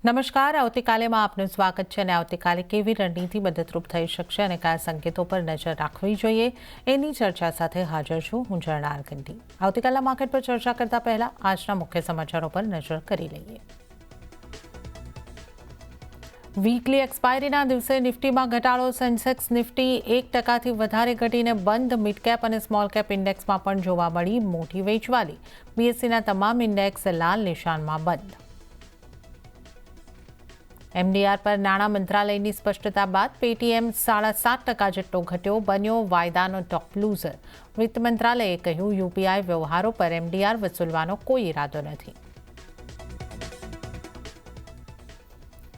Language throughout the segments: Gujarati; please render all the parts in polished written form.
નમસ્કાર. આવતીકાલેમાં આપનું સ્વાગત છે અને આવતીકાલે કેવી રણનીતિ મદદરૂપ થઈ શકશે અને કયા સંકેતો પર નજર રાખવી જોઈએ એની ચર્ચા સાથે હાજર છું હું જર્નાલ ગંડી. આવતીકાલના માર્કેટ પર ચર્ચા કરતા પહેલા આજના મુખ્ય સમાચારો પર નજર કરી લઈએ. વીકલી એક્સપાયરીના દિવસે નિફ્ટીમાં ઘટાડો. સેન્સેક્સ નિફ્ટી 1%થી વધારે ઘટીને બંધ. મિડ કેપ અને સ્મોલ કેપ ઇન્ડેક્સમાં પણ જોવા મળી મોટી વેચવાલી. બીએસસીના તમામ ઇન્ડેક્સ લાલ નિશાનમાં બંધ. એમડીઆર પર નાણાં મંત્રાલયની સ્પષ્ટતા બાદ પેટીએમ 7.5% જેટલો ઘટ્યો, બન્યો વાયદાનો ટોપ લૂઝર. વિત્ત મંત્રાલયે કહ્યું યુપીઆઈ વ્યવહારો પર એમડીઆર વસૂલવાનો કોઈ ઇરાદો નથી.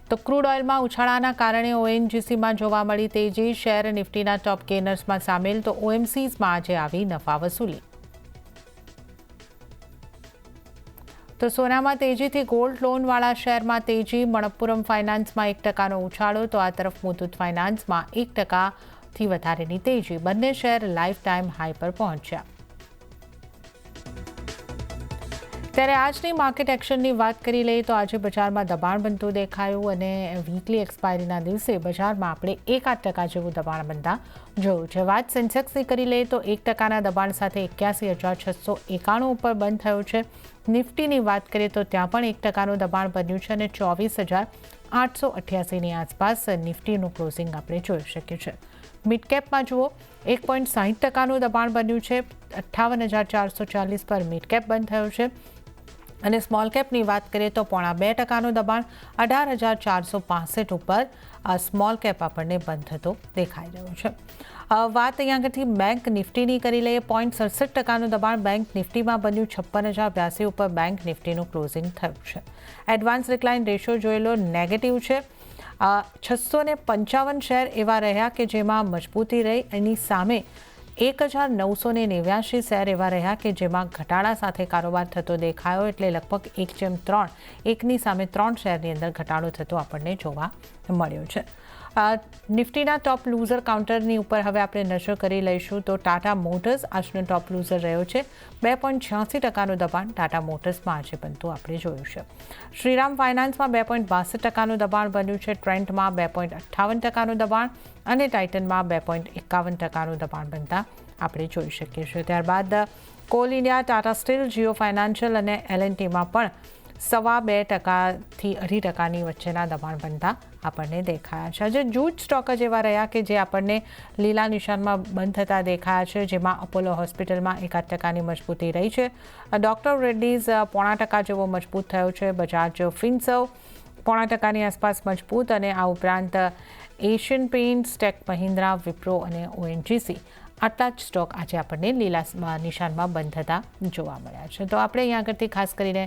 તો ક્રૂડ ઓઇલમાં ઉછાળાના કારણે ઓએનજીસીમાં જોવા મળી તેજી. શેર નિફ્ટીના ટોપ ગેનર્સમાં સામેલ, તો ઓએમસીઝમાં આજે આવી નફા વસૂલી. તો સોનામાં તેજીથી ગોલ્ડ લોનવાળા શેરમાં તેજી. મણપ્પુરમ ફાઇનાન્સમાં 1%નો ઉછાળો, તો આ તરફ મુથુટ ફાઇનાન્સમાં 1%થી વધારેની તેજી. બંને શેર લાઈફ ટાઈમ હાઈ પર પહોંચ્યા. ત્યારે આજની માર્કેટ એક્શનની વાત કરી લઈએ તો આજે બજારમાં દબાણ બનતું દેખાયું અને વીકલી એક્સપાયરીના દિવસે બજારમાં આપણે 1.8% જેવું દબાણ બનતા જોયું છે. વાત સેન્સેક્સની કરી લઈએ તો 1%ના દબાણ સાથે 81,691 ઉપર બંધ થયો છે. નિફ્ટીની વાત કરીએ તો ત્યાં પણ 1%નું દબાણ બન્યું છે અને 24,888ની આસપાસ નિફ્ટીનું ક્લોઝિંગ આપણે જોઈ શકીએ છીએ. મિડ કેપમાં જુઓ 1.60%નું દબાણ બન્યું છે. 58,440 પર મિડ કેપ બંધ થયો છે અને સ્મોલ કેપની વાત કરીએ તો 0.5%નું દબાણ 18,465 ઉપર સ્મોલ કેપ આપણને બંધ થતો દેખાઈ રહ્યો છે. વાત અહીંયા આગળથી બેંક નિફ્ટીની કરી લઈએ. 0.67%નું દબાણ બેંક નિફ્ટીમાં બન્યું. 56,082 ઉપર બેંક નિફ્ટીનું ક્લોઝિંગ થયું છે. એડવાન્સ ડિક્લાઇન રેશિયો જોયેલો નેગેટિવ છે. 655 શેર એવા રહ્યા કે જેમાં મજબૂતી રહી. એની સામે 1,989 શેર એવા રહ્યા કે જેમાં ઘટાડા સાથે કારોબાર થતો દેખાયો. એટલે લગભગ 1:3, એકની સામે 3 શેરની અંદર ઘટાડો થતો આપણને જોવા મળ્યો છે. નિફ્ટીના ટોપ લૂઝર કાઉન્ટરની ઉપર હવે આપણે નજર કરી લઈશું તો ટાટા મોટર્સ આજનો ટોપ લૂઝર રહ્યો છે. 2.86%નું દબાણ ટાટા મોટર્સમાં આજે બનતું આપણે જોયું છે. શ્રીરામ ફાઇનાન્સમાં 2.62%નું દબાણ બન્યું છે. ટ્રેન્ટમાં 2.58%નું દબાણ અને ટાઇટનમાં 2.51%નું દબાણ બનતા આપણે જોઈ શકીએ છીએ. ત્યારબાદ call India, Tata steel, Jio financial અને એલએનટીમાં પણ 2.25%થી 2.5%ની વચ્ચેના દબાણ બનતા આપણને દેખાયા છે. આજે જૂજ સ્ટોક જ એવા રહ્યા કે જે આપણને લીલા નિશાનમાં બંધ થતા દેખાયા છે, જેમાં અપોલો હોસ્પિટલમાં 1.5%ની મજબૂતી રહી છે. ડોક્ટર રેડ્ડીઝ 0.5% જેવો મજબૂત થયો છે. બજાજ ફિનસર્વ 0.5%ની આસપાસ મજબૂત અને આ ઉપરાંત Asian Paints, Tech Mahindra, Wipro અને ઓએનજીસી આટલા જ સ્ટોક આજે આપણને લીલા નિશાનમાં બંધ થતા જોવા મળ્યા છે. તો આપણે અહીંયા આગળથી ખાસ કરીને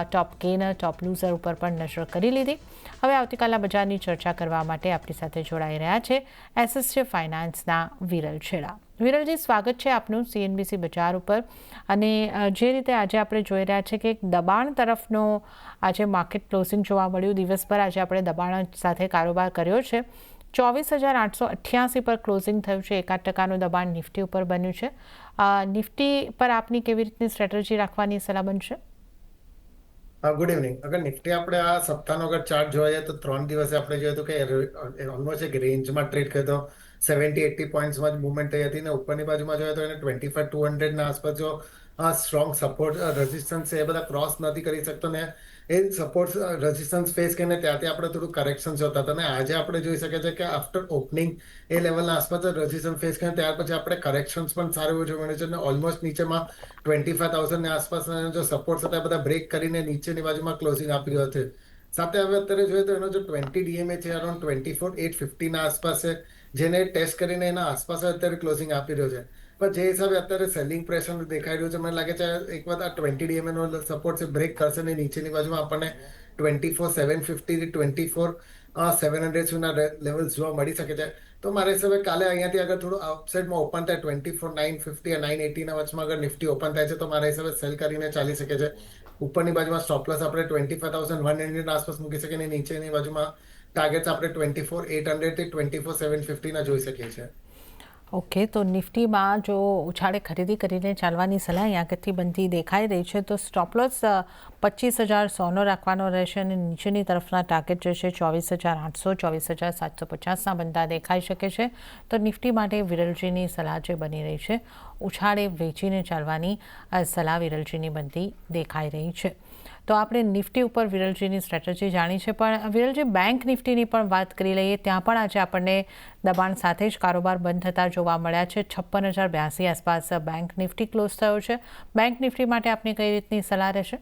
ટોપ ગેનર, ટોપ લૂઝર ઉપર પણ નજર કરી લીધી. હવે આવતીકાલના બજારની ચર્ચા કરવા માટે આપણી સાથે જોડાઈ રહ્યા છે એસએસજે ફાઇનાન્સના વિરલ છેડા. વિરલજી, સ્વાગત છે આપનું સીએનબીસી બજાર ઉપર. અને જે રીતે આજે આપણે જોઈ રહ્યા છે કે એક દબાણ તરફનો આજે માર્કેટ ક્લોઝિંગ જોવા મળ્યું. દિવસભર આજે આપણે દબાણ સાથે કારોબાર કર્યો છે. 24,888 પર ક્લોઝિંગ થયું છે. 1.5%નું દબાણ નિફ્ટી ઉપર બન્યું છે. નિફ્ટી પર આપની કેવી રીતની સ્ટ્રેટેજી રાખવાની સલાહ બનશે? Good evening. અગર નિફ્ટી આપણે આ સપ્તાહનો અગર ચાર્ટ જોઈએ તો 3 દિવસે આપણે જોયું કે ઓલમોસ્ટ એક રેન્જમાં ટ્રેડ કર્યો હતો. 70-80 પોઈન્ટ્સમાં જ મુવમેન્ટ થઈ હતી ને ઉપરની બાજુમાં જોઈએ તો એને 25,200 ના આસપાસ જો સ્ટ્રોંગ સપોર્ટ રેઝિસ્ટન્સ એ બધા ક્રોસ નથી કરી શકતો ને એ સપોર્ટ રેઝિસ્ટન્સ ફેસ કરીને ત્યાંથી આપણે થોડું કરેક્શન જોતા હતા. અને આજે આપણે જોઈ શકીએ છીએ કે આફ્ટર ઓપનિંગ એ લેવલના આસપાસ રેઝિસ્ટન્સ ફેસ કરીને ત્યાર પછી આપણે કરેક્શન્સ પણ સારું એવું જોવા મળ્યું છે. અને ઓલમોસ્ટ નીચેમાં 25,000ની આસપાસના જો સપોર્ટ હતા બધા બ્રેક કરીને નીચેની બાજુમાં ક્લોઝિંગ આપી રહ્યો છે. સાથે હવે અત્યારે જોઈએ તો એનો જો 20 ડીએમએ છે અરાઉન્ડ 24,850 ના આસપાસ છે, જેને ટેસ્ટ કરીને એના આસપાસ અત્યારે ક્લોઝિંગ આપી રહ્યો છે. પણ જે હિસાબે અત્યારે સેલિંગ પ્રેશર દેખાઈ રહ્યું છે, મને લાગે છે એક વાર આ 20 ડીએમએ નો સપોર્ટ છે બ્રેક કરશે ને નીચેની બાજુમાં આપણને 24,750 થી 24,700 સુધીના લેવલ્સ જોવા મળી શકે છે. તો મારા હિસાબે કાલે અહીંયાથી અગર થોડું આઉટસાઇડમાં ઓપન થાય 24,950 અને 980ના વચમાં અગર નિફ્ટી ઓપન થાય છે તો મારા હિસાબે સેલ કરીને ચાલી શકે છે. ઉપરની બાજુમાં સ્ટોપલોસ આપણે 25,100 આસપાસ મૂકી શકીએ અને નીચેની બાજુમાં ટાર્ગેટ્સ આપણે 24,800 થી 24,750 ના જોઈ શકીએ છીએ. ઓકે, તો નિફ્ટીમાં જો ઉછાળે ખરીદી કરીને ચાલવાની સલાહ અહીંયા આગળથી બનતી દેખાઈ રહી છે, તો સ્ટોપલોસ 25,100નો રાખવાનો રહેશે અને નીચેની તરફના ટાર્ગેટ જે છે 24,800 24,750ના બનતા દેખાઈ શકે છે. તો નિફ્ટી માટે વિરલજીની સલાહ જે બની રહી છે, ઉછાળે વેચીને ચાલવાની સલાહ વિરલજીની બનતી દેખાઈ રહી છે. તો આપણે નિફ્ટી ઉપર વિરલજીની સ્ટ્રેટેજી જાણી છે, પણ વિરલજી બેંક નિફ્ટીની પણ વાત કરી લઈએ. ત્યાં પણ આજે આપણને દબાણ સાથે જ કારોબાર બંધ થતા જોવા મળ્યા છે. 56,082 આસપાસ બેંક નિફ્ટી ક્લોઝ થયો છે. બેંક નિફ્ટી માટે આપની કઈ રીતની સલાહ રહેશે?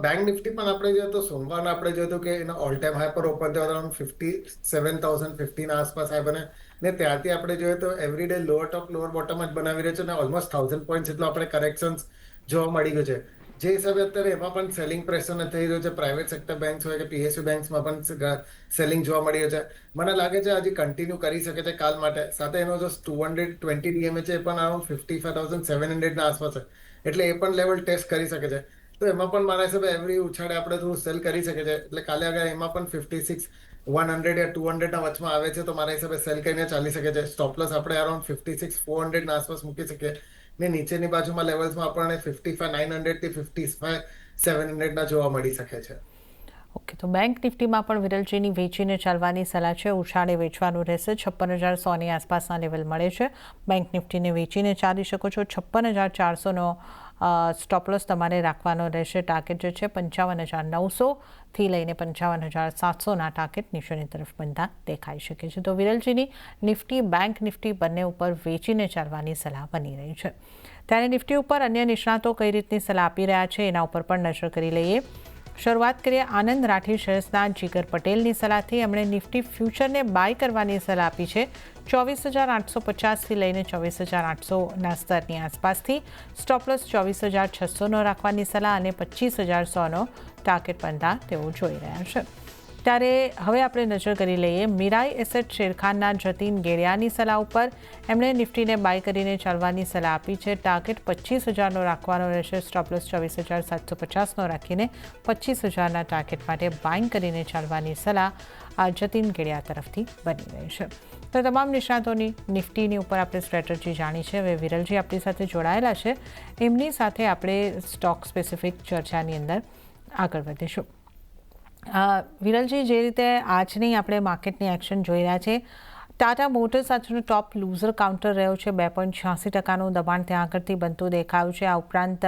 બેંક નિફ્ટી પણ આપણે જોઈએ તો સોમવારના આપણે જોયું હતું કે એના ઓલ ટાઈમ હાઈ પર ઓપન થયો અરાઉન્ડ 57,050 આસપાસ હાઈ બને ને ત્યારથી આપણે જોઈએ તો એવરીડે લોઅર ટોપ લોઅર બોટમ જ બનાવી રહ્યો છે અને ઓલમોસ્ટ 1,000 પોઈન્ટ જેટલો આપણે કરેક્શન્સ જોવા મળી ગયું છે. જે હિસાબે અત્યારે એમાં પણ સેલિંગ પ્રેશર થઈ રહ્યું છે. પ્રાઇવેટ સેક્ટર બેંક્સ હોય કે PSU બેંક્સમાં પણ સેલિંગ જોવા મળી રહ્યું છે. મને લાગે છે હજી કન્ટિન્યુ કરી શકે છે કાલ માટે. સાથે એનો જો 220 DMA છે એ પણ અરાઉન્ડ 55,700 આસપાસ છે, એટલે એ પણ લેવલ ટેસ્ટ કરી શકે છે. તો એમાં પણ મારા હિસાબે એવરી ઉછાળે આપણે થોડું સેલ કરી શકે છે. એટલે કાલે અગર એમાં પણ 56,100 યા 200ના વચમાં આવે છે તો મારા હિસાબે સેલ કરીને ચાલી શકે છે. સ્ટોપલોસ આપણે અરાઉન્ડ 56,400ના આસપાસ મૂકી શકીએ ને નીચેની બાજુમાં લેવલ્સમાં આપણને 55,900 થી 55,700ના જોવા મળી શકે છે. ઓકે, તો બેંક નિફ્ટીમાં પણ વિરલજીની વેચીને ચાલવાની સલાહ છે. ઉછાળે વેચવાનું રહેશે. 56,100ની આસપાસના લેવલ મળે છે. બેંક નિફ્ટીને વેચીને ચાલી શકો છો. 56,400નો સ્ટોપલોસ તમારે રાખવાનો રહેશે. ટાર્ગેટ જે છે 55,900થી લઈને 55,700ના ટાર્ગેટ નીચેની તરફ બનતા દેખાઈ શકે છે. તો વિરલજીની નિફ્ટી બેંક નિફ્ટી બંને ઉપર વેચીને ચાલવાની સલાહ બની રહી છે. ત્યારે નિફ્ટી ઉપર અન્ય નિષ્ણાતો કઈ રીતની સલાહ આપી રહ્યા છે એના ઉપર પણ નજર કરી લઈએ. શરૂઆત કરીએ આનંદ રાઠી શેર્સના જીગર પટેલની સલાહથી. એમણે નિફ્ટી ફ્યુચરને બાય કરવાની સલાહ આપી છે 24,850થી લઈને 24,800ના સ્તરની આસપાસથી. સ્ટોપલોસ 24,600નો રાખવાની સલાહ અને 25,100નો ટાર્ગેટ બનતા તેઓ જોઈ રહ્યા છે. ત્યારે હવે આપણે નજર કરી લઈએ મીરાઈ એસેટ શેરખાનના જતીન ગેડિયાની સલાહ ઉપર. એમણે નિફ્ટીને બાય કરીને ચાલવાની સલાહ આપી છે. ટાર્ગેટ 25,000નો રાખવાનો રહેશે. સ્ટોપલોસ 24,750નો રાખીને 25,000ના ટાર્ગેટ માટે બાઇંગ કરીને ચાલવાની સલાહ આ જતીન ગેડિયા તરફથી બની રહી છે. તો તમામ નિષ્ણાતોની નિફ્ટીની ઉપર આપણે સ્ટ્રેટેજી જાણી છે. હવે વિરલજી આપણી સાથે જોડાયેલા છે, એમની સાથે આપણે સ્ટોક સ્પેસિફિક ચર્ચાની અંદર આગળ વધીશું. વિરલજી, જે રીતે આજની આપણે માર્કેટની એક્શન જોઈ રહ્યા છે, ટાટા મોટર્સ આજનો ટોપ લૂઝર કાઉન્ટર રહ્યો છે. 2.86%નું દબાણ ત્યાં આગળથી બનતું દેખાયું છે. આ ઉપરાંત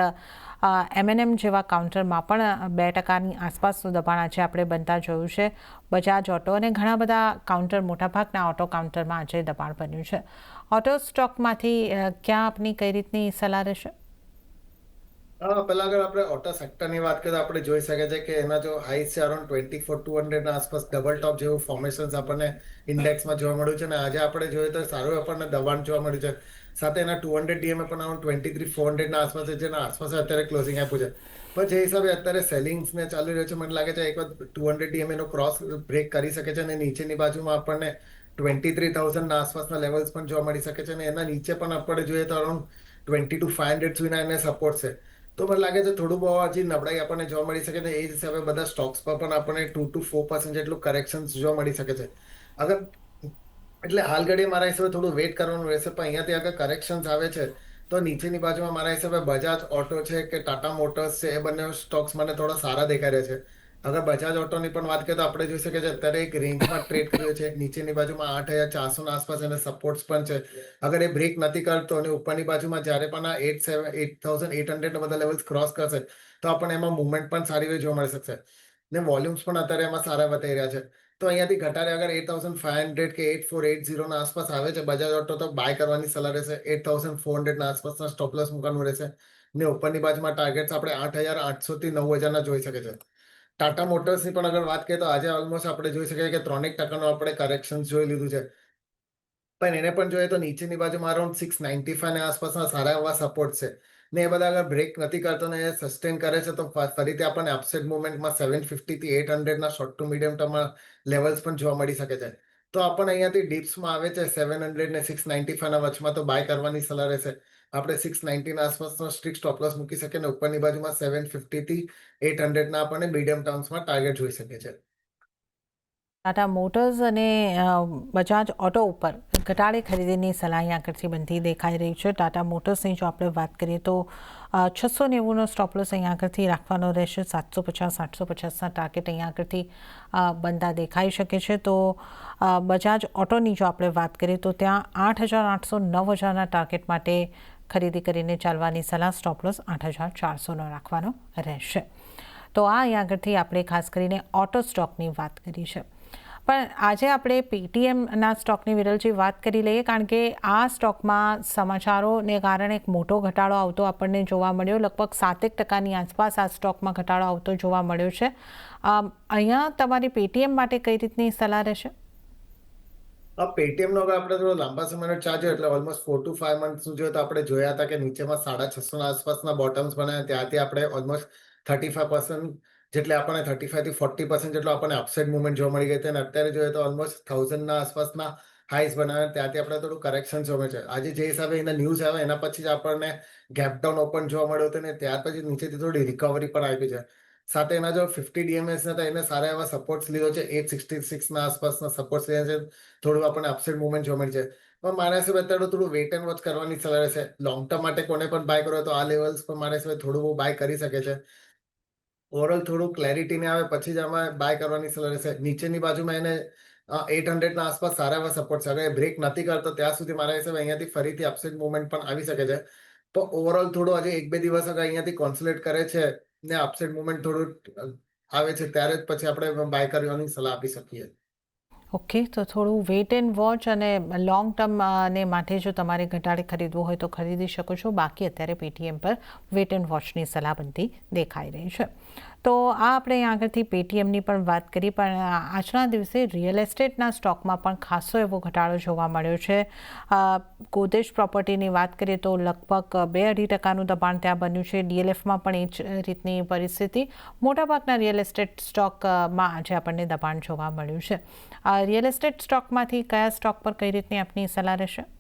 M&M જેવા કાઉન્ટરમાં પણ 2%ની આસપાસનું દબાણ આજે આપણે બનતા જોયું છે. બજાજ ઓટો અને ઘણા બધા કાઉન્ટર, મોટાભાગના ઓટો કાઉન્ટરમાં આજે દબાણ બન્યું છે. ઓટો સ્ટોકમાંથી ક્યાં આપની કઈ રીતની સલાહ રહેશે? પહેલા અગર આપણે ઓટો સેક્ટરની વાત કરીએ તો આપણે જોઈ શકીએ છીએ કે એના જો હાઈસ છે અરાઉન્ડ 24,200ના આસપાસ ડબલ ટોપ જેવું ફોર્મેશન્સ આપણને ઇન્ડેક્સમાં જોવા મળ્યું છે અને આજે આપણે જોઈએ તો સારું આપણને દબાણ જોવા મળ્યું છે. સાથે એના 200 DMA પણ અરાઉન્ડ 23,400ના આસપાસ છે, જેના આસપાસ અત્યારે ક્લોઝિંગ આપ્યું છે. પણ જે હિસાબે અત્યારે સેલિંગ્સને ચાલી રહ્યું છે, મને લાગે છે એક વખત 200 DMA નો ક્રોસ બ્રેક કરી શકે છે અને નીચેની બાજુમાં આપણને 23,000ના આસપાસના લેવલ્સ પણ જોવા મળી શકે છે અને એના નીચે પણ આપણે જોઈએ તો અરાઉન્ડ 22,500 સુધીના એને સપોર્ટ છે. તો મને લાગે છે થોડું બહુ હજી નબળાઈ આપણને જોવા મળી શકે છે. એ જ હિસાબે બધા સ્ટોક્સ પર પણ આપણને 2 to 4% જેટલું કરેક્શન જોવા મળી શકે છે. અગર એટલે હાલ ઘડીએ મારા હિસાબે થોડું વેઇટ કરવાનું રહેશે, પણ અહીંયાથી અગર કરેક્શન્સ આવે છે તો નીચેની બાજુમાં મારા હિસાબે બજાજ ઓટો છે કે ટાટા મોટર્સ છે, એ બંને સ્ટોક્સ મને થોડા સારા દેખાઈ રહ્યા છે. અગર બજાજ ઓટોની પણ વાત કરીએ તો આપણે જોઈ શકીએ છીએ અત્યારે એક રેન્જમાં ટ્રેડ કર્યો છે. નીચેની બાજુમાં 8,400ના આસપાસ એના સપોર્ટ્સ પણ છે. અગર એ બ્રેક નથી કરતો અને ઉપરની બાજુમાં જ્યારે પણ આ 8,800 બધા લેવલ્સ ક્રોસ કરશે તો આપણને એમાં મુવમેન્ટ પણ સારી એવી જોવા મળી શકશે ને વોલ્યુમ્સ પણ અત્યારે એમાં સારા બતાવી રહ્યા છે. તો અહીંયાથી ઘટાડે અગર 8,500 કે 8,480ના આસપાસ આવે છે બજાજ ઓટો, તો બાય કરવાની સલાહ રહેશે. 8,400ના આસપાસના સ્ટોપ લોસ મૂકવાનું રહેશે ને ઉપરની બાજુમાં ટાર્ગેટ્સ આપણે 8,800થી 9,000ના જોઈ શકે છે. ટાટા મોટર્સની પણ અગર વાત કરીએ તો આજે ઓલમોસ્ટ આપણે જોઈ શકીએ કે 3% આપણે કરેક્શન જોઈ લીધું છે. પણ એને પણ જોઈએ તો નીચેની બાજુમાં અરાઉન્ડ 695 આસપાસના સારા એવા સપોર્ટ છે ને એ બધા અગર બ્રેક નથી કરતો ને એ સસ્ટેન કરે છે તો ફરીથી આપણને અપસાઇડ મુવમેન્ટમાં 750થી 800ના શોર્ટ ટુ મીડિયમ ટર્મમાં લેવલ્સ પણ જોવા મળી શકે છે. તો આપણને અહીંયાથી ડીપ્સમાં આવે છે 700 ને 695ના વચમાં, તો બાય કરવાની સલાહ રહેશે. આપણે 690ના આસપાસનો સ્ટ્રિક્ટ સ્ટોપ લોસ મૂકી શકીએ અને ઉપરની બાજુમાં 750થી 800ના આપણને મીડિયમ ટર્મ્સમાં ટાર્ગેટ જોઈ શકે છે. ટાટા મોટર્સ અને બજાજ ઓટો ઉપર ઘટાડે ખરીદીની સલાહ અહીં આગળથી બનતી દેખાઈ રહી છે. ટાટા મોટર્સની જો આપણે વાત કરીએ તો 690નો સ્ટોપ લોસ અહીં આગળથી રાખવાનો રહેશે. 750 850ના ટાર્ગેટ અહીં આગળથી બનતા દેખાઈ શકે છે. તો બજાજ ઓટોની જો આપણે વાત કરીએ તો ત્યાં 8800 9000ના ટાર્ગેટ માટે ખરીદી કરીને ચાલવાની સલાહ. સ્ટોપ લોસ 8400નો રાખવાનો રહેશે. તો આ અહીં આગળથી આપણે ખાસ કરીને ઓટો સ્ટોકની વાત કરી છે. પણ આજે આપણે પેટીએમના સ્ટોકની વિરલજી વાત કરી લઈએ, કારણ કે આ સ્ટોકમાં સમાચારોને કારણે એક મોટો ઘટાડો આવતો આપણને જોવા મળ્યો. લગભગ 7% આસપાસ આ સ્ટોકમાં ઘટાડો આવતો જોવા મળ્યો છે. અહીંયા તમારી પેટીએમ માટે કઈ રીતની સલાહ રહેશે? પેટીએમનો અગર આપણે થોડો લાંબા સમયનો ચાર્જ હોય એટલે ઓલમોસ્ટ 4 to 5 મંથ જોઈએ તો આપણે જોયા હતા કે નીચેમાં 650 ના આસપાસના બોટમ્સ બનાવ્યા. ત્યાંથી આપણે ઓલમોસ્ટ 35% જેટલે આપણને 35 થી 40% જેટલો આપણને અપસાઇડ મુવમેન્ટ જોવા મળી ગઈ હતી. અને અત્યારે જોઈએ તો ઓલમોસ્ટ 1000ના આસપાસના હાઈસ બનાવ્યા. ત્યાંથી આપણે થોડું કરેક્શન જોવે છે. આજે જે હિસાબે એના ન્યૂઝ આવ્યા એના પછી જ આપણને ગેપ ડાઉન ઓપન જોવા મળ્યો હતો ને ત્યાર પછી નીચેથી થોડી રિકવરી પણ આવી છે. સાથે એના જો 50 ડીએમએસ હતા એને સારા એવા સપોર્ટ્સ લીધો છે. 866ના આસપાસના સપોર્ટ્સ લીધા છે. થોડું આપણને અપસાઇડ મુવમેન્ટ જોવા મળે છે. પણ મારા હિસાબે અત્યારે થોડું વેટ એન્ડ વોચ કરવાની સલાહ રહેશે. લોંગ ટર્મ માટે કોને પણ બાય કરો તો આ લેવલ્સ પર મારા હિસાબે થોડું બહુ બાય કરી શકે છે. ઓવરઓલ થોડું ક્લેરિટી ને આવે પછી જ આમાં બાય કરવાની સલાહ રહેશે. નીચેની બાજુમાં એને 800ના આસપાસ સારા એવા સપોર્ટ છે. અગર બ્રેક નથી કરતો ત્યાં સુધી મારા હિસાબે અહીંયાથી ફરીથી અપસાઇડ મુવમેન્ટ પણ આવી શકે છે. તો ઓવરઓલ થોડું આજે 1-2 દિવસ અગર અહીંયાથી કોન્સોલિડેટ કરે છે ને અપસાઇડ મુવમેન્ટ થોડું આવે છે ત્યારે જ પછી આપણે બાય કરવાની સલાહ આપી શકીએ. ઓકે, તો થોડું વેટ એન્ડ વોચ અને લોંગ ટર્મ ને માટે જો તમારે ઘટાડે ખરીદવું હોય તો ખરીદી શકો છો. બાકી અત્યારે પેટીએમ પર વેટ એન્ડ વોચની સલાહ બનતી દેખાઈ રહી છે. તો આ આપણે આગળથી પેટીએમની પણ વાત કરી, પણ આજના દિવસે રિયલ એસ્ટેટના સ્ટોકમાં પણ ખાસો એવો ઘટાડો જોવા મળ્યો છે. ગોદરેજ પ્રોપર્ટીની વાત કરીએ તો લગભગ 2-2.5% દબાણ ત્યાં બન્યું છે. ડીએલએફમાં પણ એ જ રીતની પરિસ્થિતિ. મોટાભાગના રિયલ એસ્ટેટ સ્ટોકમાં આજે આપણને દબાણ જોવા મળ્યું છે. રિયલ એસ્ટેટ સ્ટોકમાંથી કયા સ્ટોક પર કઈ રીતની આપની સલાહ રહેશે?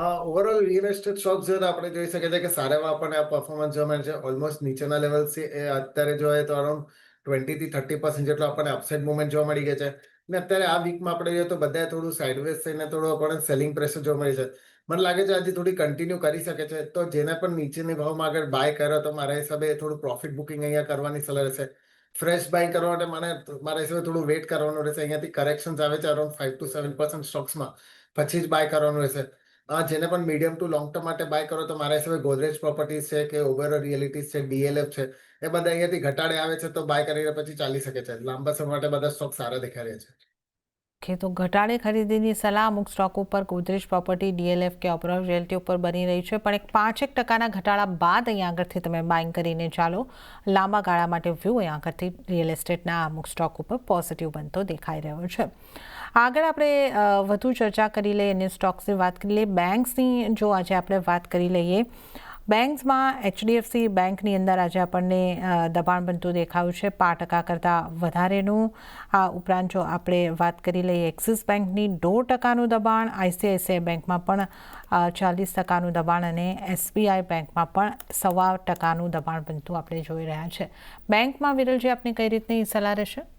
ઓવરઓલ રિયલ એસ્ટેટ સ્ટોક જોઈએ તો આપણે જોઈ શકીએ છીએ કે સારા એવા આપણને આ પરફોર્મન્સ જોવા મળે છે. ઓલમોસ્ટ નીચેના લેવલ છે એ અત્યારે જોઈએ તો અરાઉન્ડ 20 થી 30% જેટલો આપણને અપસાઇડ મુવમેન્ટ જોવા મળી ગયા છે. ને અત્યારે આ વીકમાં આપણે જોઈએ તો બધાએ થોડું સાઇડવેઝ થઈને થોડું આપણને સેલિંગ પ્રેશર જોવા મળી છે. મને લાગે છે આજે થોડી કન્ટિન્યુ કરી શકે છે. તો જેને પણ નીચેની ભાવમાં આગળ બાય કર્યો તો મારા હિસાબે થોડું પ્રોફિટ બુકિંગ અહીંયા કરવાની સલાહ રહેશે. ફ્રેશ બાય કરવા માટે મારા હિસાબે થોડું વેટ કરવાનું રહેશે. અહીંયાથી કરેક્શન્સ આવે છે અરાઉન્ડ 5 to 7% સ્ટોક્સમાં, પછી જ બાય કરવાનું રહેશે. જેને પણ મીડિયમ ટુ લોંગ ટર્મ માટે બાય કરો તો મારા હિસાબે ગોદરેજ પ્રોપર્ટીઝ છે કે ઓબેરો રિયલિટીઝ છે, ડીએલએફ છે, એ બધા અહીંયાથી ઘટાડે આવે છે તો બાય કરીને પછી ચાલી શકે છે. લાંબા સમય માટે બધા સ્ટોક સારા દેખાઈ રહ્યા છે. ઓકે, તો ઘટાડે ખરીદીની સલાહ અમુક સ્ટોક ઉપર ગોદરેજ પ્રોપર્ટી, ડીએલએફ કે ઓબેરો રિયલ્ટી ઉપર બની રહી છે. પણ એક 5% ઘટાડા બાદ અહીં આગળથી તમે બાઇંગ કરીને ચાલો. લાંબા ગાળા માટે વ્યૂ અહીં આગળથી રિયલ એસ્ટેટના અમુક સ્ટોક ઉપર પોઝિટિવ બનતો દેખાઈ રહ્યો છે. આગળ આપણે વધુ ચર્ચા કરી લઈએ અને સ્ટોક્સની વાત કરી લઈએ. બેંક્સની જો આજે આપણે વાત કરી લઈએ, બેંક્સમાં એચડીએફસી બેંકની અંદર આજે આપણને દબાણ બનતું દેખાયું છે 5% કરતાં વધારેનું. આ ઉપરાંત જો આપણે વાત કરી લઈએ એક્સિસ બેંકની 2%નું દબાણ, આઈસીઆઈસીઆઈ બેંકમાં પણ 40%નું દબાણ અને એસબીઆઈ બેંકમાં પણ 1.25%નું દબાણ બનતું આપણે જોઈ રહ્યા છે. બેંકમાં વિરલજી આપની કઈ રીતની સલાહ રહેશે?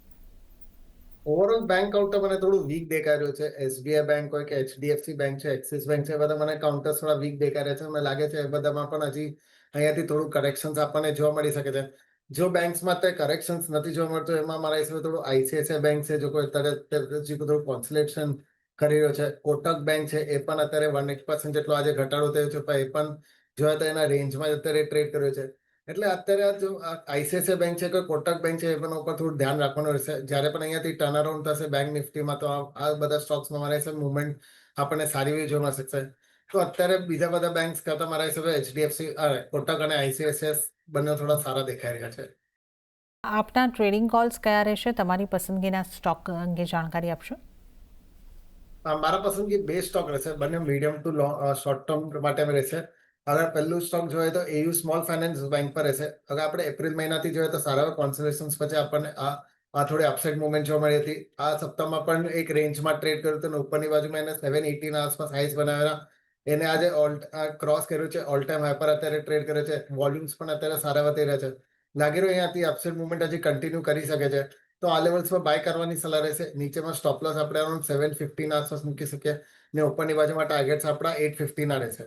ઓવરઓલ બેંક કાઉન્ટર મને થોડું વીક દેખાઈ રહ્યું છે. એસબીઆઈ બેંક હોય કે એચડીએફસી બેંક છે, એક્સિસ બેંક છે, એ બધા મને કાઉન્ટર્સ થોડા વીક દેખાઈ રહ્યા છે. મને લાગે છે એ બધામાં પણ હજી અહીંયાથી થોડું કરેક્શન્સ આપણને જોવા મળી શકે છે. જો બેંક્સમાં અત્યારે કરેક્શન્સ નથી જોવા મળતું એમાં મારા હિસાબે થોડું આઈસીઆઈસીઆઈ બેંક છે, જો કોઈ અત્યારે થોડું કોન્સોલિડેશન કરી રહ્યો છે. કોટક બેંક છે એ પણ અત્યારે 1% જેટલો આજે ઘટાડો થયો છે, પણ એ પણ જોયા તો એના રેન્જમાં અત્યારે ટ્રેડ કર્યો છે. એટલે અત્યારે જો આઈસીઆઈસીઆઈ બેંક છે કે કોટક બેંક છે એ પણ ઉપર થોડું ધ્યાન રાખવાનું રહેશે. જ્યારે પણ અહીંયાથી ટર્ન અરાઉન્ડ થશે બેંક નિફ્ટીમાં તો આ બધા સ્ટોક્સમાં મારા હિસાબે મુવમેન્ટ આપણને સારી એવી જોવા મળી શકશે. તો અત્યારે બીજા બધા બેંક્સ કરતા મારા હિસાબે એચડીએફસી, કોટક અને આઈસીઆઈસીઆઈ બંને થોડા સારા દેખાઈ રહ્યા છે. આપના ટ્રેડિંગ કોલ્સ કયા રહેશે? તમારી પસંદગીના સ્ટોક અંગે જાણકારી આપશો? મારા પસંદગી 2 સ્ટોક રહેશે. બંને મીડિયમ ટુ શોર્ટ ટર્મ માટે રહેશે. અગર પહેલું સ્ટોક જોઈએ તો એયુ સ્મોલ ફાઇનાન્સ બેંક પર રહેશે. અગર આપણે એપ્રિલ મહિનાથી જોઈએ તો સારા કોન્સોલિડેશન્સ પછી આપણને આ થોડી અપસાઇડ મુવમેન્ટ જોવા મળી હતી. આ સપ્તાહમાં પણ એક રેન્જમાં ટ્રેડ કર્યું હતું અને ઉપરની બાજુમાં એને 780 ના આસપાસ હાઈસ બનાવેલા. એને આજે ક્રોસ કર્યું છે, ઓલ ટાઈમ હાઈ પર અત્યારે ટ્રેડ કરે છે. વોલ્યુમ્સ પણ અત્યારે સારા વધી રહ્યા છે. લાગી રહ્યું અહીંયાથી અપસાઇડ મુવમેન્ટ હજી કન્ટિન્યુ કરી શકે છે. તો આ લેવલ્સ પર બાય કરવાની સલાહ રહેશે. નીચેમાં સ્ટોપ લોસ આપણે અરાઉન્ડ 750 આસપાસ મૂકી શકીએ ને ઉપરની બાજુમાં ટાર્ગેટ્સ આપણા 850 રહેશે.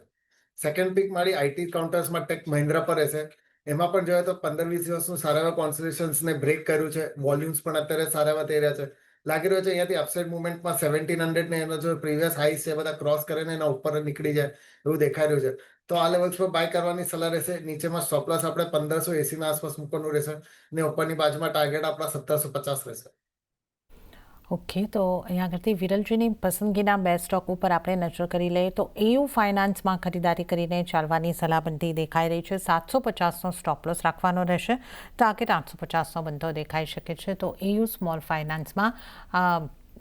સેકન્ડ પીક મારી આઈટી કાઉન્ટર્સમાં ટેક મહિન્દ્રા પર રહેશે. એમાં પણ જોઈએ તો 15-20 દિવસનું સારા એવા કોન્સોલિડેશન્સને બ્રેક કર્યું છે. વોલ્યુમ્સ પણ અત્યારે સારા એવા થઈ રહ્યા છે. લાગી રહ્યો છે અહીંયાથી અપસાઇડ મુવમેન્ટમાં 1700 ને એનો જો પ્રીવિયસ હાઈસ છે બધા ક્રોસ કરીને એના ઉપર જ નીકળી જાય એવું દેખાઈ રહ્યું છે. તો આ લેવલ્સ પર બાય કરવાની સલાહ રહેશે. નીચેમાં સ્ટોપ લોસ આપણે 1580 ના આસપાસ મૂકવાનું રહેશે ને ઉપરની બાજુમાં ટાર્ગેટ આપણા 1750 રહેશે. ઓકે, તો અહીંયા આગળથી વિરલજીની પસંદગીના બે સ્ટોક ઉપર આપણે નજર કરી લઈએ તો એયુ ફાઇનાન્સમાં ખરીદારી કરીને ચાલવાની સલાહ બનતી દેખાઈ રહી છે. 750નો સ્ટોપ લોસ રાખવાનો રહેશે. ટાર્ગેટ 850નો બનતો દેખાઈ શકે છે. તો એયુ સ્મોલ ફાઇનાન્સમાં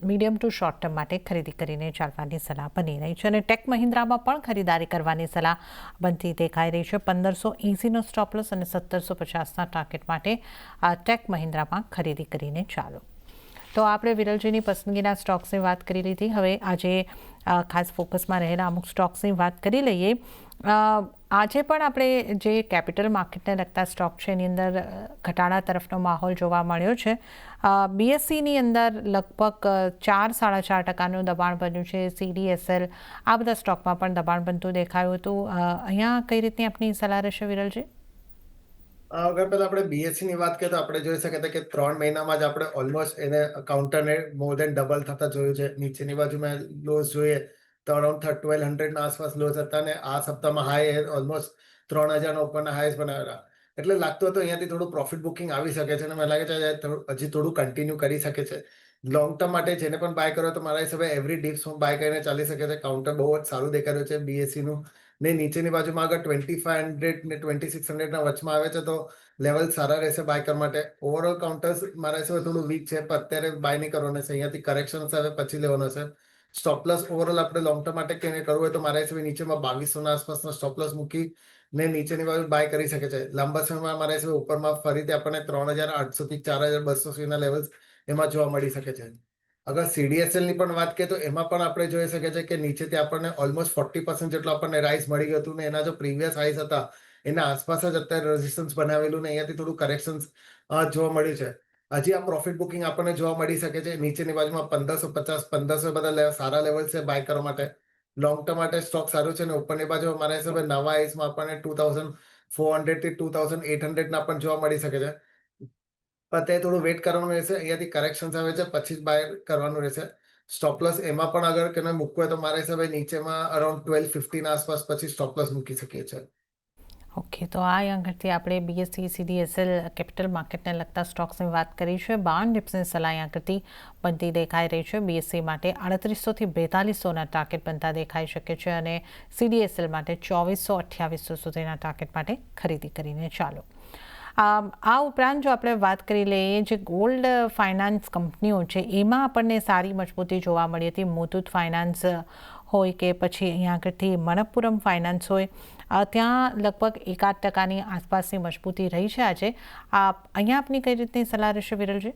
મીડિયમ ટુ શોર્ટ ટર્મ માટે ખરીદી કરીને ચાલવાની સલાહ બની રહી છે. અને ટેક મહિન્દ્રામાં પણ ખરીદારી કરવાની સલાહ બનતી દેખાઈ રહી છે. 1580નો સ્ટોપ લોસ અને 1750ના ટાર્ગેટ માટે ટેક મહિન્દ્રામાં ખરીદી કરીને ચાલો. તો આપણે વિરલજીની પસંદગીના સ્ટોક્સની વાત કરી લીધી. હવે આજે ખાસ ફોકસમાં રહેલા અમુક સ્ટોક્સની વાત કરી લઈએ. આજે પણ આપણે જે કેપિટલ માર્કેટને લગતા સ્ટોક છે એની અંદર ઘટાડા તરફનો માહોલ જોવા મળ્યો છે. બીએસસીની અંદર લગભગ 4-4.5% દબાણ બન્યું છે. CDSL આ બધા સ્ટોકમાં પણ દબાણ બનતું દેખાયું હતું. અહીંયા કઈ રીતની આપની સલાહ રહેશે વિરલજી? અગર પહેલા આપણે બીએસસી ની વાત કરીએ તો આપણે જોઈ શકીએ કે 3 મહિનામાં જ આપણે ઓલમોસ્ટ એને કાઉન્ટરને મોર દેન ડબલ થતા જોયું છે. નીચેની બાજુમાં લોસ જોઈએ તો અરાઉન્ડ 1200 ના આસપાસ લોસ હતા ને આ સપ્તાહમાં હાઈ ઓલમોસ્ટ 3000 ના ઉપરના હાઈસ બનાવેલા. એટલે લાગતું હતું અહીંયાથી થોડું પ્રોફિટ બુકિંગ આવી શકે છે અને મને લાગે છે હજી થોડું કન્ટિન્યુ કરી શકે છે. લોંગ ટર્મ માટે જેને પણ બાય કરો તો મારા હિસાબે એવરી ડિપ્સ બાય કરીને ચાલી શકે છે. કાઉન્ટર બહુ જ સારું દેખાઈ રહ્યું છે બીએસસી નું ને નીચેની બાજુમાં આગળ 2500 ને 2600 ના વચમાં આવે છે તો લેવલ સારા રહેશે બાય કરવા માટે. ઓવરઓલ કાઉન્ટર્સ મારા હિસાબે થોડું વીક છે પણ અત્યારે બાય નહીં કરવાનું છે. અહીંયાથી કરેક્શન આવે પછી લેવાનો છે. સ્ટોપ લોસ ઓવરઓલ આપણે લોંગ ટર્મ માટે કેને કરવું હોય તો મારા હિસાબે નીચેમાં 2200 ના આસપાસનો સ્ટોપ લોસ મૂકી ને નીચેની બાજુ બાય કરી શકે છે. લાંબા સમયમાં મારા હિસાબે ઉપરમાં ફરીથી આપણને 3800 થી 4200 સુધીના લેવલ્સ એમાં જોવા મળી શકે છે. અગર CDSL ની પણ વાત કરીએ તો એમાં પણ આપણે જોઈ શકીએ છીએ કે નીચેથી આપણને ઓલમોસ્ટ 40% જેટલો આપણને રાઇઝ મળી ગયું હતું ને એના જો પ્રીવિયસ હાઈસ હતા એના આસપાસ જ અત્યારે રેઝિસ્ટન્સ બનાવેલું ને અહીંયાથી થોડું કરેક્શન્સ જોવા મળ્યું છે. હજી આ પ્રોફિટ બુકિંગ આપણને જોવા મળી શકે છે. નીચેની બાજુમાં 1550 બધા સારા લેવલ છે બાય કરવા માટે. લોંગ ટર્મ માટે સ્ટોક સારું છે ને ઉપરની બાજુ મારા હિસાબે નવા હાઈસમાં આપણને 2400 થી 2800 ના પણ જોવા મળી શકે છે. પણ તે થોડું વેટ કરવાનું રહેશે. અહીંયાથી કરેક્શન આવે છે પછી જ બાય કરવાનું રહેશે. સ્ટોપ લોસ એમાં પણ અગર કે મૂકવું હોય તો મારા હિસાબે નીચેમાં અરાઉન્ડ 1250 ના આસપાસ પછી સ્ટોપ લોસ મૂકી શકીએ છીએ. ઓકે, તો આ આગળથી આપણે બીએસસી CDSL કેપિટલ માર્કેટને લગતા સ્ટોક્સની વાત કરી છે. 52 ડિપ્સની સલાહ આગળથી બનતી દેખાઈ રહી છે. બીએસસી માટે 3800 થી 4200ના ટાર્ગેટ બનતા દેખાઈ શકે છે અને CDSL માટે 2400-2800 સુધીના ટાર્ગેટ માટે ખરીદી કરીને ચાલો. આ ઉપરાંત જો આપણે વાત કરી લઈએ જે ગોલ્ડ ફાઇનાન્સ કંપનીઓ છે એમાં આપણને સારી મજબૂતી જોવા મળી હતી. મુથુટ ફાઇનાન્સ હોય કે પછી અહીંયા આગળથી મણપ્પુરમ ફાઇનાન્સ હોય, ત્યાં લગભગ 1-8% આસપાસની મજબૂતી રહી છે આજે. અહીંયા આપની કઈ રીતની સલાહ રહેશે વિરલજી?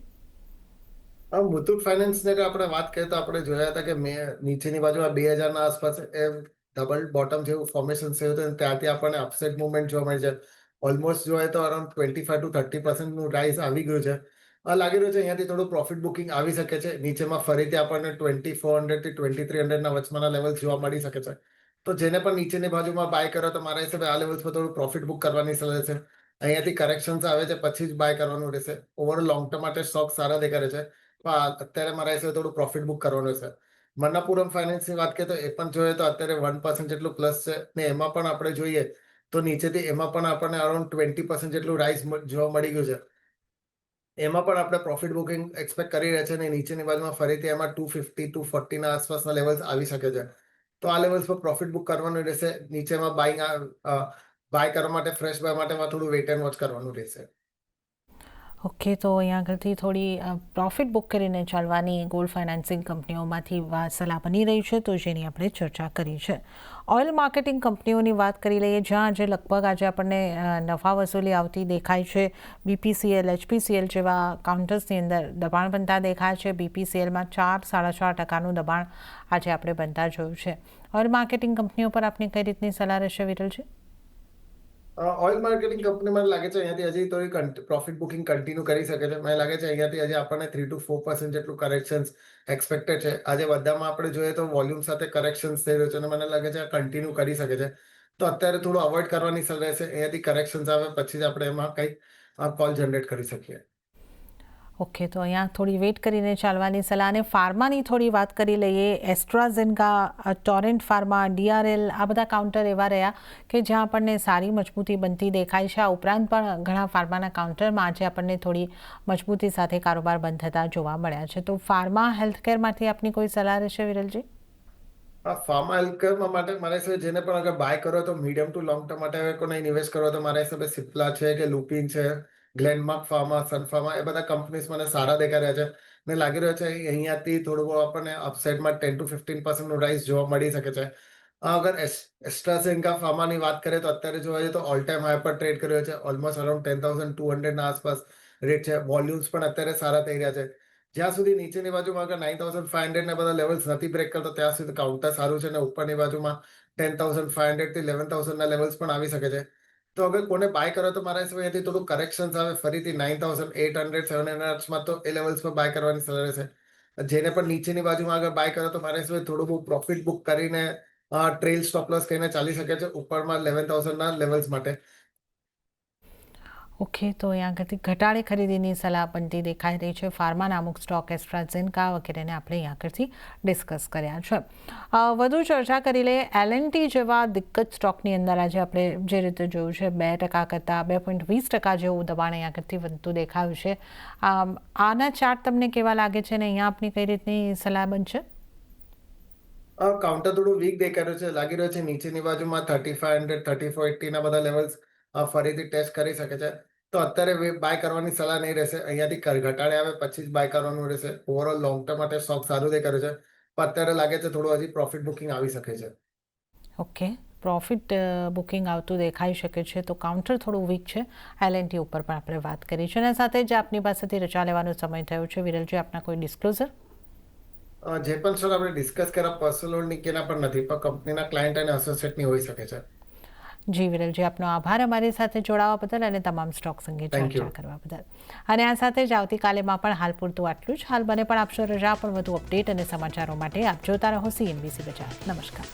મુથુટ ફાઇનાન્સને આપણે વાત કરીએ તો આપણે જોયા હતા કે નીચેની બાજુમાં 2000 ના આસપાસ ડબલ બોટમ જેવું ફોર્મેશન થયું હતું ત્યાંથી આપણને અપસાઇડ મુવમેન્ટ જોવા મળી છે. ઓલમોસ્ટ જોઈએ તો અરાઉન્ડ 25% નું રાઇઝ આવી ગયું છે. લાગી રહ્યું છે અહીંયાથી થોડું પ્રોફિટ બુકિંગ આવી શકે છે. નીચેમાં ફરીથી આપણને 2400 થી 2300 ના વચમાંના લેવલ જોવા મળી શકે છે. તો જેને પણ નીચેની બાજુમાં બાય કરો તો મારા હિસાબે આ લેવલ્સ પર થોડું પ્રોફિટ બુક કરવાની સલાહ છે. અહીંયાથી કરેક્શન્સ આવે છે પછી જ બાય કરવાનું રહેશે. ઓવરઓલ લોંગ ટર્મ માટે સ્ટોક સારા દેખાય છે. અત્યારે મારા હિસાબે થોડું પ્રોફિટ બુક કરવાનું છે. મન્નાપુરમ ફાઇનાન્સની વાત કરીએ તો એ પણ જોઈએ તો અત્યારે 1% જેટલું પ્લસ છે ને એમાં પણ આપણે જોઈએ તો નીચેથી એમાં પણ આપણને અરાઉન્ડ 20% જેટલું રાઇઝ જોવા મળી ગયું છે. એમાં પણ આપણે પ્રોફિટ બુકિંગ એક્સપેક્ટ કરી રહ્યા છે અને નીચેની બાજુમાં ફરીથી એમાં 250-240 ના આસપાસના લેવલ્સ આવી શકે છે. તો આ લેવલ્સ પર પ્રોફિટ બુક કરવાનું રહેશે. નીચેમાં બાય કરવા માટે ફ્રેશ બાય માટે થોડું વેટ એન્ડ વોચ કરવાનું રહેશે. ઓકે, તો અહીંયા આગળથી થોડી પ્રોફિટ બુક કરીને ચાલવાની ગોલ્ડ ફાઇનાન્સિંગ કંપનીઓમાંથી સલાહ બની રહી છે તો જેની આપણે ચર્ચા કરી છે. ઓઇલ માર્કેટિંગ કંપનીઓની વાત કરી લઈએ જ્યાં આજે લગભગ આજે આપણને નફા વસૂલી આવતી દેખાય છે. BPCL, HPCL જેવા કાઉન્ટર્સની અંદર દબાણ બનતા દેખાય છે. BPCLમાં 4-4.5%નું દબાણ આજે આપણે બનતા જોયું છે. ઓઇલ માર્કેટિંગ કંપનીઓ પર આપની કઈ રીતની સલાહ રહેશે વિરલજી? ઓઇલ માર્કેટિંગ કંપની મને લાગે છે અહીંયાથી હજી થોડી પ્રોફિટ બુકિંગ કન્ટિન્યુ કરી શકે છે. મને લાગે છે અહીંયાથી હજી આપણને 3 to 4% જેટલું કરેક્શન્સ એક્સપેક્ટેડ છે. આજે બધામાં આપણે જોઈએ તો વોલ્યુમ સાથે કરેક્શન્સ થઈ રહ્યું છે અને મને લાગે છે કન્ટિન્યુ કરી શકે છે. તો અત્યારે થોડું અવોઇડ કરવાની સલાહ રહેશે. અહીંયાથી કરેક્શન્સ આવે પછી જ આપણે એમાં કંઈક કોલ જનરેટ કરી શકીએ. ઓકે, તો અહીંયા થોડી વેઇટ કરીને ચાલવાની સલાહ. અને ફાર્માની થોડી વાત કરી લઈએ. એસ્ટ્રાઝેનકા, ટોરેન્ટ ફાર્મા, ડીઆરએલ, આ બધા કાઉન્ટર એવા રહ્યા કે જ્યાં આપણને સારી મજબૂતી બનતી દેખાય છે. આ ઉપરાંત પણ ઘણા ફાર્માના કાઉન્ટરમાં આજે આપણને થોડી મજબૂતી સાથે કારોબાર બંધ થતા જોવા મળ્યા છે. તો ફાર્મા હેલ્થકેરમાંથી આપની કોઈ સલાહ રહેશે વિરલજી? ફાર્મા હેલ્થકેરમાં માટે મારા હિસાબે જેને પણ અગર બાય કરો તો મીડિયમ ટુ લોંગ ટર્મ માટે હવે કોઈ ઇન્વેસ્ટ કરો તો મારા હિસાબે સિપ્લા છે કે લુપિન છે, ગ્લેનમાર્ક ફાર્મા, સન ફાર્મા, એ બધા કંપનીઝ મને સારા દેખાઈ રહ્યા છે. ને લાગી રહ્યો છે અહીંયાથી થોડું બહુ આપણને અપસાઇડમાં 10 to 15% નું રાઇઝ જોવા મળી શકે છે. અગર એસ્ટ્રાઝેનકા ફાર્માની વાત કરીએ તો અત્યારે જોવા જઈએ તો ઓલ ટાઈમ હાઈ પર ટ્રેડ કર્યો છે. ઓલમોસ્ટ અરાઉન્ડ 10,200 ના આસપાસ રેટ છે. વોલ્યુમ્સ પણ અત્યારે સારા થઈ રહ્યા છે. જ્યાં સુધી નીચેની બાજુમાં અગર 9,500 ના બધા લેવલ્સ નથી બ્રેક કરતો ત્યાં સુધી કાઉન્ટર સારું છે. અને ઉપરની બાજુમાં 10,500 થી 11,000 ના લેવલ્સ પણ આવી શકે છે. તો અગર કોને બાય કરો તો મારા હિસાબે અહીંયાથી થોડું કરેક્શન્સ આવે ફરીથી 9,800 700 તો એ લેવલ્સ પર બાય કરવાની સલાહ રહેશે. જેને પણ નીચેની બાજુમાં આગળ બાય કરો તો મારા હિસાબે થોડું બહુ પ્રોફિટ બુક કરીને ટ્રેલ સ્ટોપ લોસ કહીને ચાલી શકે છે ઉપરમાં 11,000 ના લેવલ્સ માટે. ઓકે, તો અહીંયા આગળથી ઘટાડે ખરીદીની સલાહ બનતી દેખાઈ રહી છે. ફાર્માના અમુક સ્ટોક, એસ્ટ્રાઝેનકા વગેરેને આપણે અહીંયા આગળથી ડિસ્કસ કર્યા છે. વધુ ચર્ચા કરી લઈએ. એલએનટી જેવા દિગ્ગજ સ્ટોકની અંદર આજે આપણે જે રીતે જોયું છે 2% કરતાં 2.20% જેવું દબાણ અહીંયા આગળથી વધતું દેખાયું છે. આના ચાર્ટ તમને કેવા લાગે છે અને અહીંયા આપની કઈ રીતની સલાહ બનશે? કાઉન્ટર થોડું વીક દેખાઈ રહ્યું છે. લાગી રહ્યું છે નીચેની બાજુમાં 3,500 3,480 ના બધા લેવલ્સ ફરીથી ટેસ્ટ કરી શકે છે. તો અત્યારે બાય કરવાની સલાહ નહીં રહેશે. અહીંયાથી ઘટાડે આવે પછી જ બાય કરવાનું રહેશે. ઓવરઓલ લોંગ ટર્મ માટે સ્ટોક સારું દેખાઈ રહ્યું છે. પણ અત્યારે લાગે છે થોડું હજી પ્રોફિટ બુકિંગ આવી શકે છે. ઓકે, પ્રોફિટ બુકિંગ આવતું દેખાઈ શકે છે. તો કાઉન્ટર થોડું વીક છે. એલએનટી ઉપર પણ આપણે વાત કરી છે. અને સાથે જ આપની પાસેથી રજા લેવાનો સમય થયો છે. વિરલજી, આપના કોઈ ડિસ્ક્લોઝર? જે પણ સર આપણે ડિસ્કસ કર્યા પર્સનલ લોન નીચેના પણ નથી પણ કંપનીના ક્લાયન્ટ અને એસોસિએટની હોઈ શકે છે. જી વિરલજી, આપનો આભાર અમારી સાથે જોડાવા બદલ અને તમામ સ્ટોક્સ અંગે થેન્ક યુ. ચર્ચા કરવા બદલ. અને આ સાથે જ આવતીકાલેમાં પણ હાલ પૂરતું આટલું જ. હાલ બને પણ આપશો રજા. પણ વધુ અપડેટ અને સમાચારો માટે આપ જોતા રહો CNBC બજાર. નમસ્કાર.